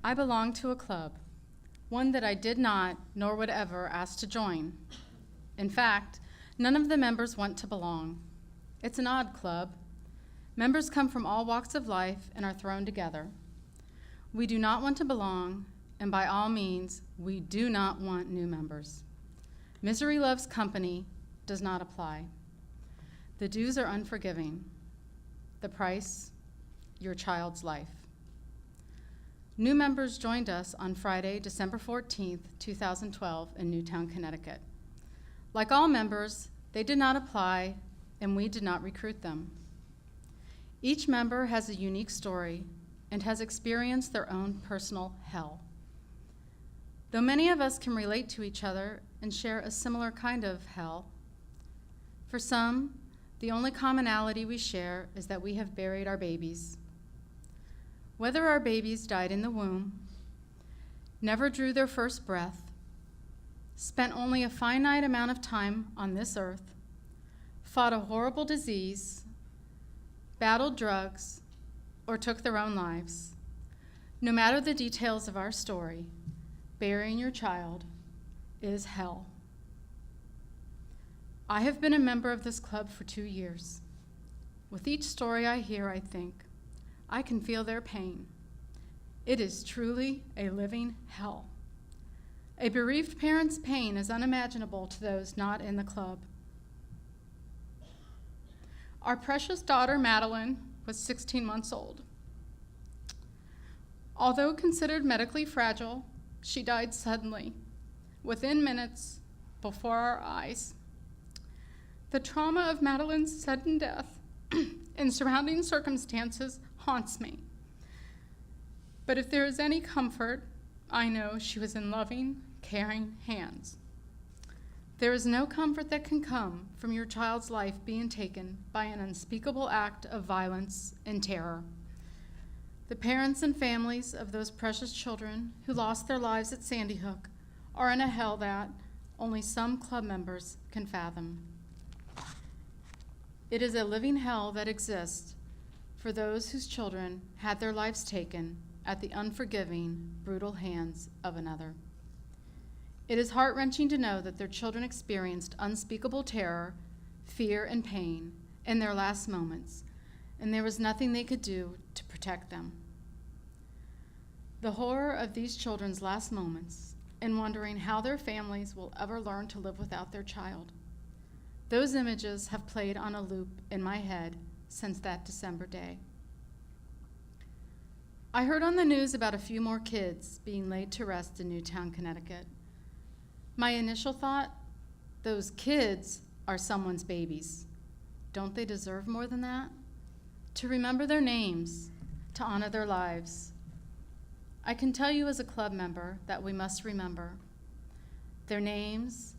I belong to a club, one that I did not nor would ever ask to join. In fact, none of the members want to belong. It's an odd club. Members come from all walks of life and are thrown together. We do not want to belong, and by all means, we do not want new members. Misery loves company does not apply. The dues are unforgiving. The price, your child's life. New members joined us on Friday, December 14th, 2012 in Newtown, Connecticut. Like all members, they did not apply and we did not recruit them. Each member has a unique story and has experienced their own personal hell. Though many of us can relate to each other and share a similar kind of hell, for some, the only commonality we share is that we have buried our babies. Whether our babies died in the womb, never drew their first breath, spent only a finite amount of time on this earth, fought a horrible disease, battled drugs, or took their own lives. No matter the details of our story, burying your child is hell. I have been a member of this club for 2 years. With each story I hear, I think, I can feel their pain. It is truly a living hell. A bereaved parent's pain is unimaginable to those not in the club. Our precious daughter, Madeline, was 16 months old. Although considered medically fragile, she died suddenly, within minutes, before our eyes. The trauma of Madeline's sudden death and surrounding circumstances haunts me. But if there is any comfort, I know she was in loving, caring hands. There is no comfort that can come from your child's life being taken by an unspeakable act of violence and terror. The parents and families of those precious children who lost their lives at Sandy Hook are in a hell that only some club members can fathom. It is a living hell that exists for those whose children had their lives taken at the unforgiving, brutal hands of another. It is heart-wrenching to know that their children experienced unspeakable terror, fear, and pain in their last moments, and there was nothing they could do to protect them. The horror of these children's last moments and wondering how their families will ever learn to live without their child. Those images have played on a loop in my head since that December day. I heard on the news about a few more kids being laid to rest in Newtown, Connecticut. My initial thought, those kids are someone's babies. Don't they deserve more than that? To remember their names, to honor their lives. I can tell you as a club member that we must remember their names,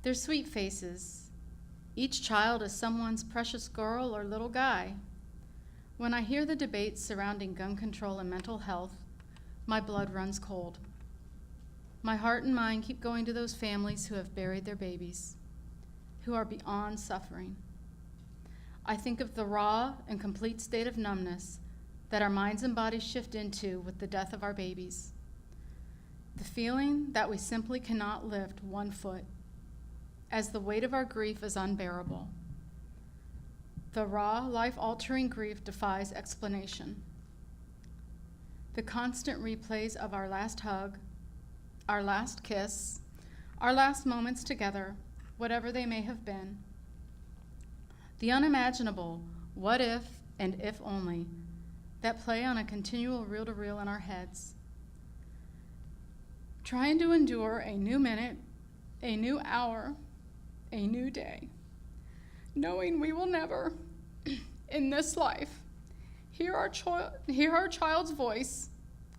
their sweet faces. Each child is someone's precious girl or little guy. When I hear the debates surrounding gun control and mental health, my blood runs cold. My heart and mind keep going to those families who have buried their babies, who are beyond suffering. I think of the raw and complete state of numbness that our minds and bodies shift into with the death of our babies. The feeling that we simply cannot lift 1 foot, as the weight of our grief is unbearable. The raw, life-altering grief defies explanation. The constant replays of our last hug, our last kiss, our last moments together, whatever they may have been. The unimaginable what if and if only that play on a continual reel-to-reel in our heads. Trying to endure a new minute, a new hour, a new day, knowing we will never, in this life, hear our child's voice,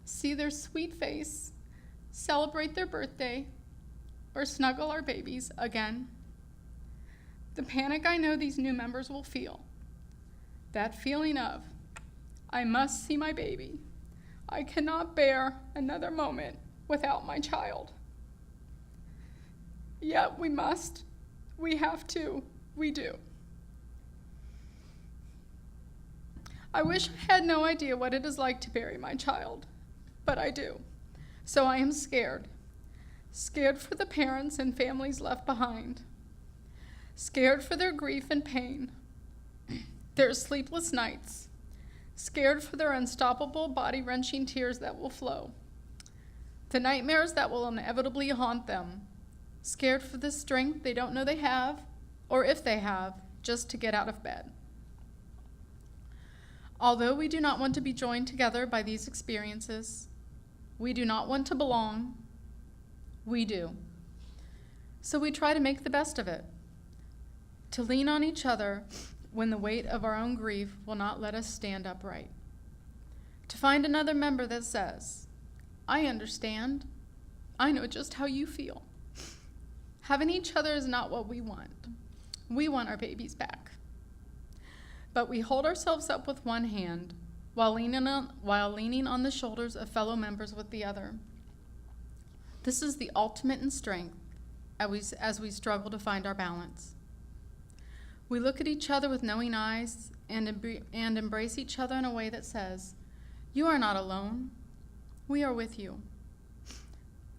see their sweet face, celebrate their birthday, or snuggle our babies again. The panic I know these new members will feel, that feeling of, I must see my baby. I cannot bear another moment without my child. Yet we must, we have to, we do. I wish I had no idea what it is like to bury my child, but I do. So I am scared. Scared for the parents and families left behind. Scared for their grief and pain, their sleepless nights. Scared for their unstoppable, body-wrenching tears that will flow. The nightmares that will inevitably haunt them. Scared for the strength they don't know they have, or if they have, just to get out of bed. Although we do not want to be joined together by these experiences, we do not want to belong, we do. So we try to make the best of it, to lean on each other when the weight of our own grief will not let us stand upright. To find another member that says, I understand, I know just how you feel. Having each other is not what we want. We want our babies back. But we hold ourselves up with one hand while leaning on the shoulders of fellow members with the other. This is the ultimate in strength as we struggle to find our balance. We look at each other with knowing eyes and embrace each other in a way that says, you are not alone. We are with you.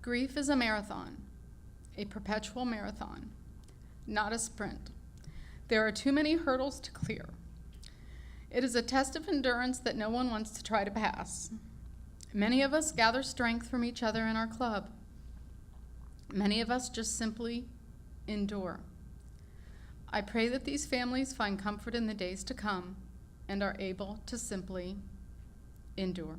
Grief is a marathon, a perpetual marathon, not a sprint. There are too many hurdles to clear. It is a test of endurance that no one wants to try to pass. Many of us gather strength from each other in our club. Many of us just simply endure. I pray that these families find comfort in the days to come and are able to simply endure.